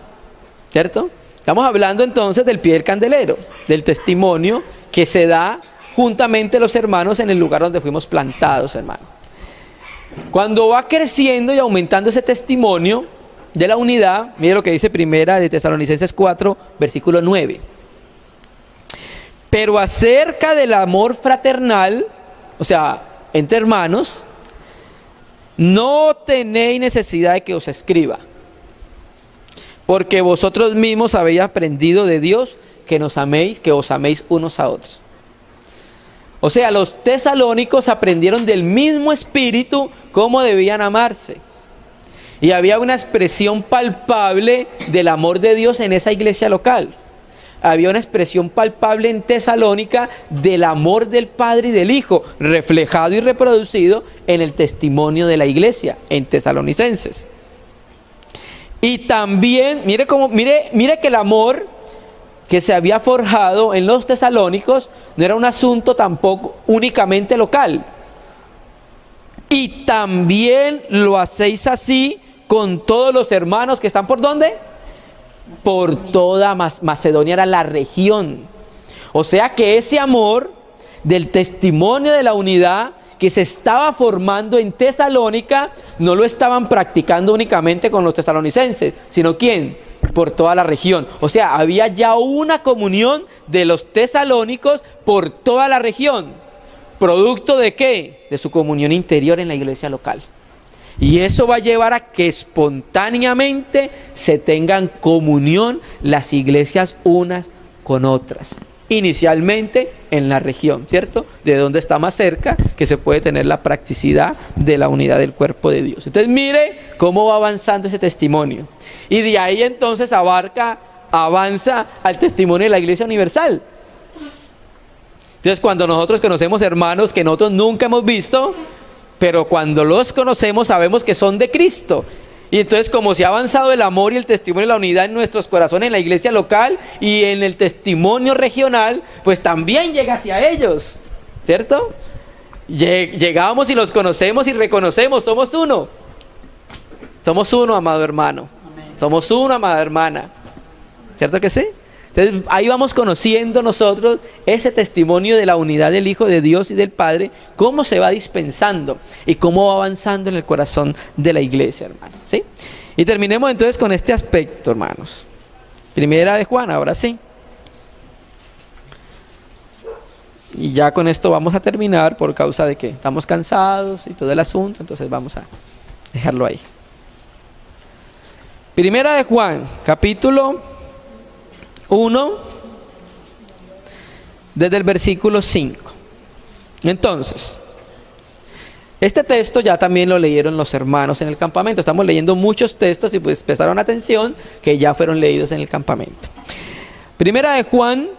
¿cierto? Estamos hablando entonces del pie del candelero, del testimonio que se da juntamente los hermanos en el lugar donde fuimos plantados, hermano. Cuando va creciendo y aumentando ese testimonio de la unidad, mire lo que dice Primera de Tesalonicenses 4, versículo 9. Pero acerca del amor fraternal, o sea, entre hermanos, no tenéis necesidad de que os escriba, porque vosotros mismos habéis aprendido de Dios que os améis unos a otros. O sea, los tesalónicos aprendieron del mismo espíritu cómo debían amarse. Y había una expresión palpable del amor de Dios en esa iglesia local. Había una expresión palpable en Tesalónica del amor del Padre y del Hijo, reflejado y reproducido en el testimonio de la iglesia en Tesalonicenses. Y también, mire que el amor que se había forjado en los tesalónicos no era un asunto tampoco únicamente local. Y también lo hacéis así con todos los hermanos que están ¿por dónde? Por toda Macedonia, era la región. O sea que ese amor del testimonio de la unidad que se estaba formando en Tesalónica, no lo estaban practicando únicamente con los tesalonicenses, sino ¿quién? Por toda la región. O sea, había ya una comunión de los tesalónicos por toda la región. ¿Producto de qué? De su comunión interior en la iglesia local. Y eso va a llevar a que espontáneamente se tengan comunión las iglesias unas con otras. Inicialmente en la región, ¿cierto? De donde está más cerca, que se puede tener la practicidad de la unidad del cuerpo de Dios. Entonces mire cómo va avanzando ese testimonio. Y de ahí entonces avanza al testimonio de la iglesia universal. Entonces cuando nosotros conocemos hermanos que nosotros nunca hemos visto, pero cuando los conocemos sabemos que son de Cristo. Y entonces como se ha avanzado el amor y el testimonio de la unidad en nuestros corazones, en la iglesia local y en el testimonio regional, pues también llega hacia ellos, ¿cierto? Llegamos y los conocemos y reconocemos, somos uno. Somos uno, amado hermano. Somos uno, amada hermana. ¿Cierto que sí? Entonces ahí vamos conociendo nosotros ese testimonio de la unidad del Hijo de Dios y del Padre, cómo se va dispensando y cómo va avanzando en el corazón de la iglesia, hermano. ¿Sí? Y terminemos entonces con este aspecto, hermanos. Primera de Juan, ahora sí. Y ya con esto vamos a terminar por causa de que estamos cansados y todo el asunto, entonces vamos a dejarlo ahí. Primera de Juan, capítulo 1, desde el versículo 5. Entonces, este texto ya también lo leyeron los hermanos en el campamento. Estamos leyendo muchos textos y pues prestaron atención que ya fueron leídos en el campamento. Primera de Juan,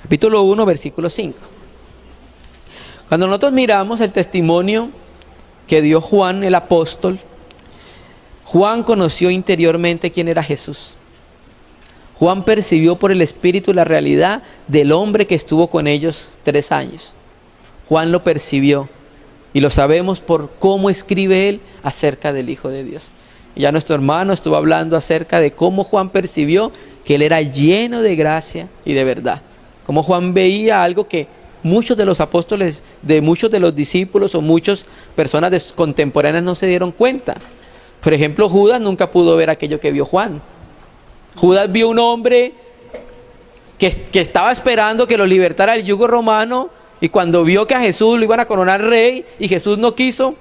capítulo 1, versículo 5. Cuando nosotros miramos el testimonio que dio Juan el apóstol, Juan conoció interiormente quién era Jesús. Juan percibió por el Espíritu la realidad del hombre que estuvo con ellos 3 años. Juan lo percibió y lo sabemos por cómo escribe él acerca del Hijo de Dios. Y ya nuestro hermano estuvo hablando acerca de cómo Juan percibió que él era lleno de gracia y de verdad. Cómo Juan veía algo que muchos de los apóstoles, de muchos de los discípulos o muchas personas contemporáneas no se dieron cuenta. Por ejemplo, Judas nunca pudo ver aquello que vio Juan. Judas vio un hombre que estaba esperando que lo libertara del yugo romano, y cuando vio que a Jesús lo iban a coronar rey y Jesús no quiso,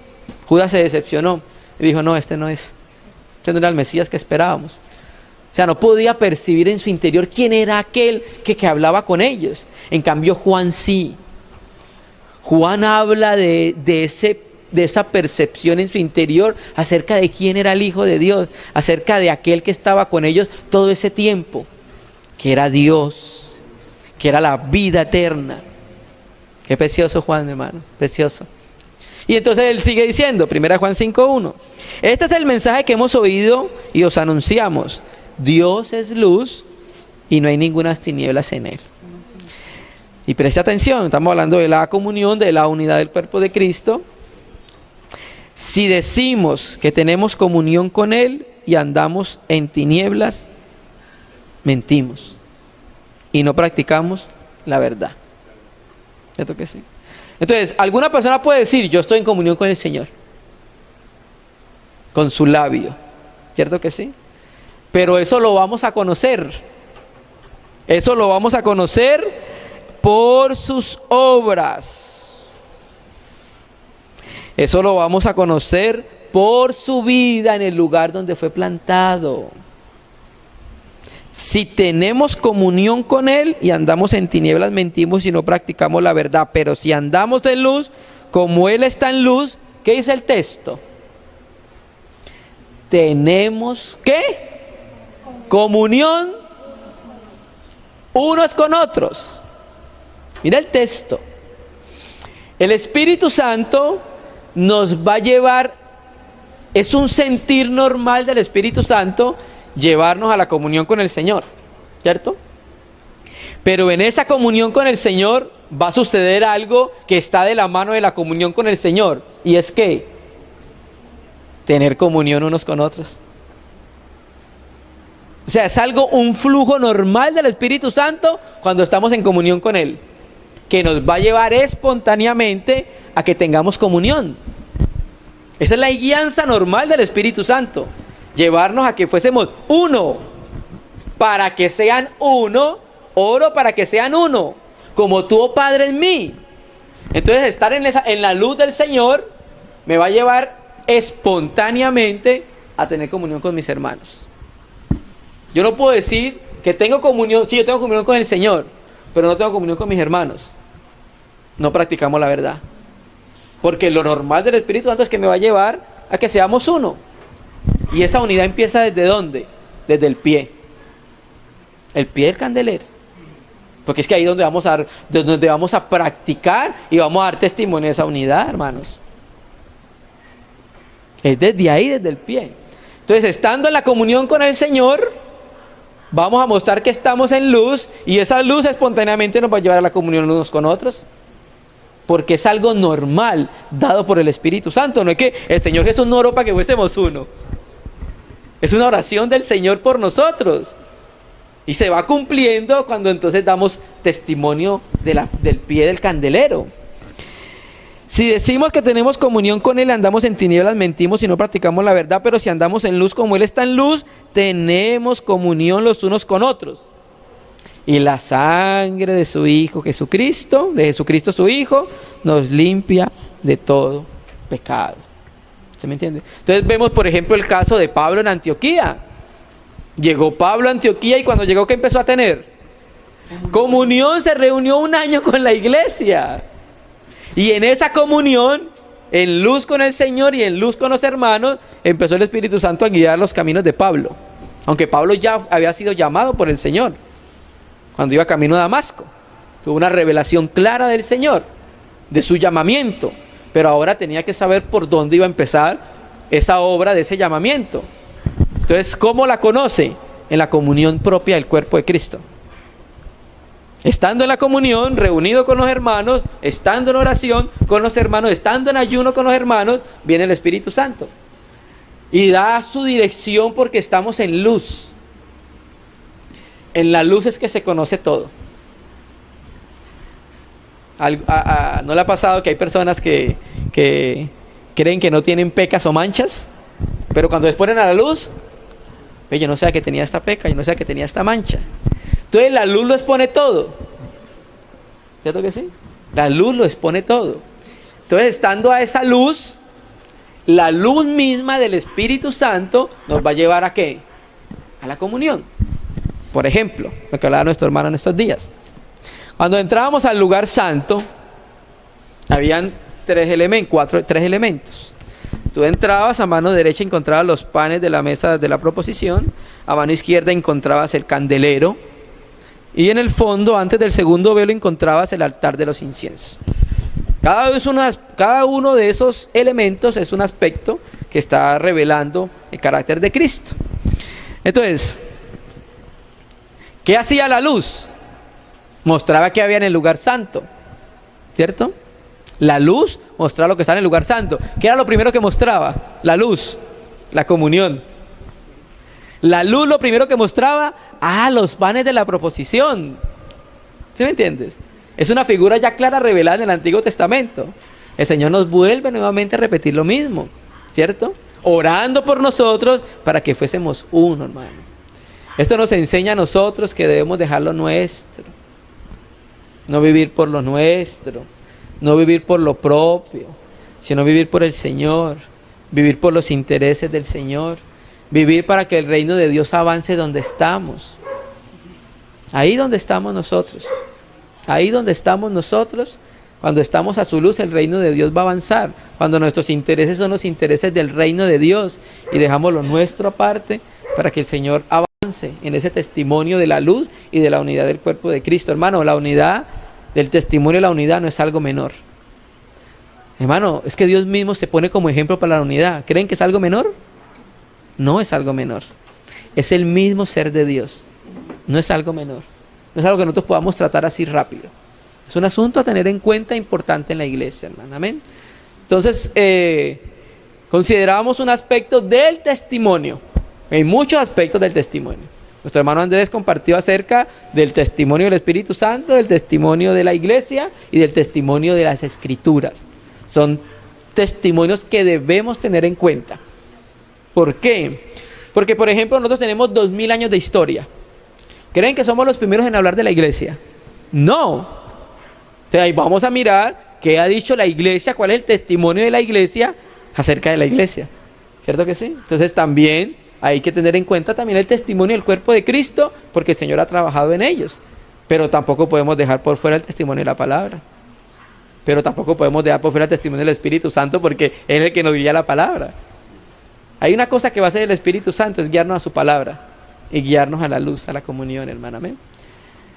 Judas se decepcionó y dijo: no, este no era el Mesías que esperábamos. O sea, no podía percibir en su interior quién era aquel que hablaba con ellos. En cambio, Juan sí. Juan habla de esa percepción en su interior acerca de quién era el Hijo de Dios, acerca de aquel que estaba con ellos todo ese tiempo, que era Dios, que era la vida eterna. Qué precioso, Juan, hermano, precioso. Y entonces él sigue diciendo, 1 Juan 5:1, este es el mensaje que hemos oído y os anunciamos: Dios es luz y no hay ningunas tinieblas en él. Y preste atención, estamos hablando de la comunión, de la unidad del cuerpo de Cristo. Si decimos que tenemos comunión con él y andamos en tinieblas, mentimos y no practicamos la verdad. ¿Cierto que sí? Entonces, alguna persona puede decir: yo estoy en comunión con el Señor, con su labio. ¿Cierto que sí? Pero eso lo vamos a conocer. Eso lo vamos a conocer por sus obras. Eso lo vamos a conocer por su vida en el lugar donde fue plantado. Si tenemos comunión con él y andamos en tinieblas, mentimos y no practicamos la verdad. Pero si andamos en luz, como él está en luz, ¿qué dice el texto? Tenemos ¿qué? Comunión unos con otros. Mira el texto. El Espíritu Santo nos va a llevar, es un sentir normal del Espíritu Santo llevarnos a la comunión con el Señor, ¿cierto? Pero en esa comunión con el Señor va a suceder algo que está de la mano de la comunión con el Señor, y es que tener comunión unos con otros. O sea, es un flujo normal del Espíritu Santo cuando estamos en comunión con Él, que nos va a llevar espontáneamente a que tengamos comunión. Esa es la guianza normal del Espíritu Santo, llevarnos a que fuésemos uno. Para que sean uno, oro para que sean uno, como tú, oh Padre, en mí. Entonces, estar en la luz del Señor me va a llevar espontáneamente a tener comunión con mis hermanos. Yo no puedo decir que tengo comunión, sí, yo tengo comunión con el Señor, pero no tengo comunión con mis hermanos. No practicamos la verdad. Porque lo normal del Espíritu Santo es que me va a llevar a que seamos uno. Y esa unidad empieza ¿desde dónde? Desde el pie. El pie del candelero. Porque es que ahí es donde vamos a practicar y vamos a dar testimonio de esa unidad, hermanos. Es desde ahí, desde el pie. Entonces, estando en la comunión con el Señor, vamos a mostrar que estamos en luz, y esa luz espontáneamente nos va a llevar a la comunión unos con otros. porque es algo normal dado por el Espíritu Santo. No es que el Señor Jesús no oró para que fuésemos uno. Es una oración del Señor por nosotros. Y se va cumpliendo cuando entonces damos testimonio del pie del candelero. Si decimos que tenemos comunión con Él, andamos en tinieblas, mentimos y no practicamos la verdad. Pero si andamos en luz como Él está en luz, tenemos comunión los unos con otros. Y la sangre de su Hijo Jesucristo, de Jesucristo su Hijo, nos limpia de todo pecado. ¿Se me entiende? Entonces vemos, por ejemplo, el caso de Pablo en Antioquía. Llegó Pablo a Antioquía y cuando llegó, ¿qué empezó a tener? Comunión. Se reunió un año con la iglesia. Y en esa comunión, en luz con el Señor y en luz con los hermanos, empezó el Espíritu Santo a guiar los caminos de Pablo. Aunque Pablo ya había sido llamado por el Señor cuando iba camino a Damasco. Tuvo una revelación clara del Señor, de su llamamiento. Pero ahora tenía que saber por dónde iba a empezar esa obra de ese llamamiento. Entonces, ¿cómo la conoce? En la comunión propia del cuerpo de Cristo. Estando en la comunión, reunido con los hermanos, estando en oración con los hermanos, estando en ayuno con los hermanos, viene el Espíritu Santo. Y da su dirección porque estamos en luz. En la luz es que se conoce todo. ¿No le ha pasado que hay personas que creen que no tienen pecas o manchas? Pero cuando les ponen a la luz, yo no sabía que tenía esta peca, yo no sabía que tenía esta mancha. Entonces la luz lo expone todo. ¿Cierto que sí? La luz lo expone todo. Entonces, estando a esa luz, la luz misma del Espíritu Santo nos va a llevar ¿a qué? A la comunión. Por ejemplo, lo que hablaba nuestro hermano en estos días. Cuando entrábamos al lugar santo, habían tres elementos. Tú entrabas, a mano derecha encontrabas los panes de la mesa de la proposición, a mano izquierda encontrabas el candelero, y en el fondo, antes del segundo velo, encontrabas el altar de los inciensos. Cada uno de esos elementos es un aspecto que está revelando el carácter de Cristo. Entonces, ¿qué hacía la luz? Mostraba qué había en el lugar santo, ¿cierto? La luz mostraba lo que está en el lugar santo. ¿Qué era lo primero que mostraba? La luz, la comunión. La luz lo primero que mostraba, los panes de la proposición. ¿Sí me entiendes? Es una figura ya clara revelada en el Antiguo Testamento. El Señor nos vuelve nuevamente a repetir lo mismo, ¿cierto? Orando por nosotros para que fuésemos uno, hermano. Esto nos enseña a nosotros que debemos dejar lo nuestro. No vivir por lo nuestro. No vivir por lo propio, sino vivir por el Señor, vivir por los intereses del Señor, vivir para que el reino de Dios avance donde estamos. Ahí donde estamos nosotros, cuando estamos a su luz, el reino de Dios va a avanzar. Cuando nuestros intereses son los intereses del reino de Dios y dejamos lo nuestro aparte para que el Señor avance en ese testimonio de la luz y de la unidad del cuerpo de Cristo. Hermano, la unidad del testimonio de la unidad no es algo menor. Hermano, es que Dios mismo se pone como ejemplo para la unidad. ¿Creen que es algo menor? No es algo menor. Es el mismo ser de Dios. No es algo menor. No es algo que nosotros podamos tratar así rápido. Es un asunto a tener en cuenta importante en la iglesia, hermano. Amén. Entonces, considerábamos un aspecto del testimonio. Hay muchos aspectos del testimonio. Nuestro hermano Andrés compartió acerca del testimonio del Espíritu Santo, del testimonio de la iglesia y del testimonio de las Escrituras. Son testimonios que debemos tener en cuenta. ¿Por qué? Porque, por ejemplo, nosotros tenemos 2000 años de historia. ¿Creen que somos los primeros en hablar de la iglesia? No. Entonces ahí vamos a mirar qué ha dicho la iglesia, cuál es el testimonio de la iglesia acerca de la iglesia. ¿Cierto que sí? Entonces también hay que tener en cuenta también el testimonio del cuerpo de Cristo, porque el Señor ha trabajado en ellos. Pero tampoco podemos dejar por fuera el testimonio de la palabra. Pero tampoco podemos dejar por fuera el testimonio del Espíritu Santo, porque es el que nos guía la palabra. Hay una cosa que va a hacer el Espíritu Santo, es guiarnos a su palabra y guiarnos a la luz, a la comunión, hermano. Amén.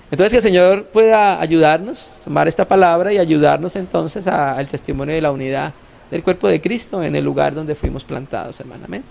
Entonces que el Señor pueda ayudarnos, tomar esta palabra y ayudarnos entonces al testimonio de la unidad del cuerpo de Cristo en el lugar donde fuimos plantados, hermano. Amén.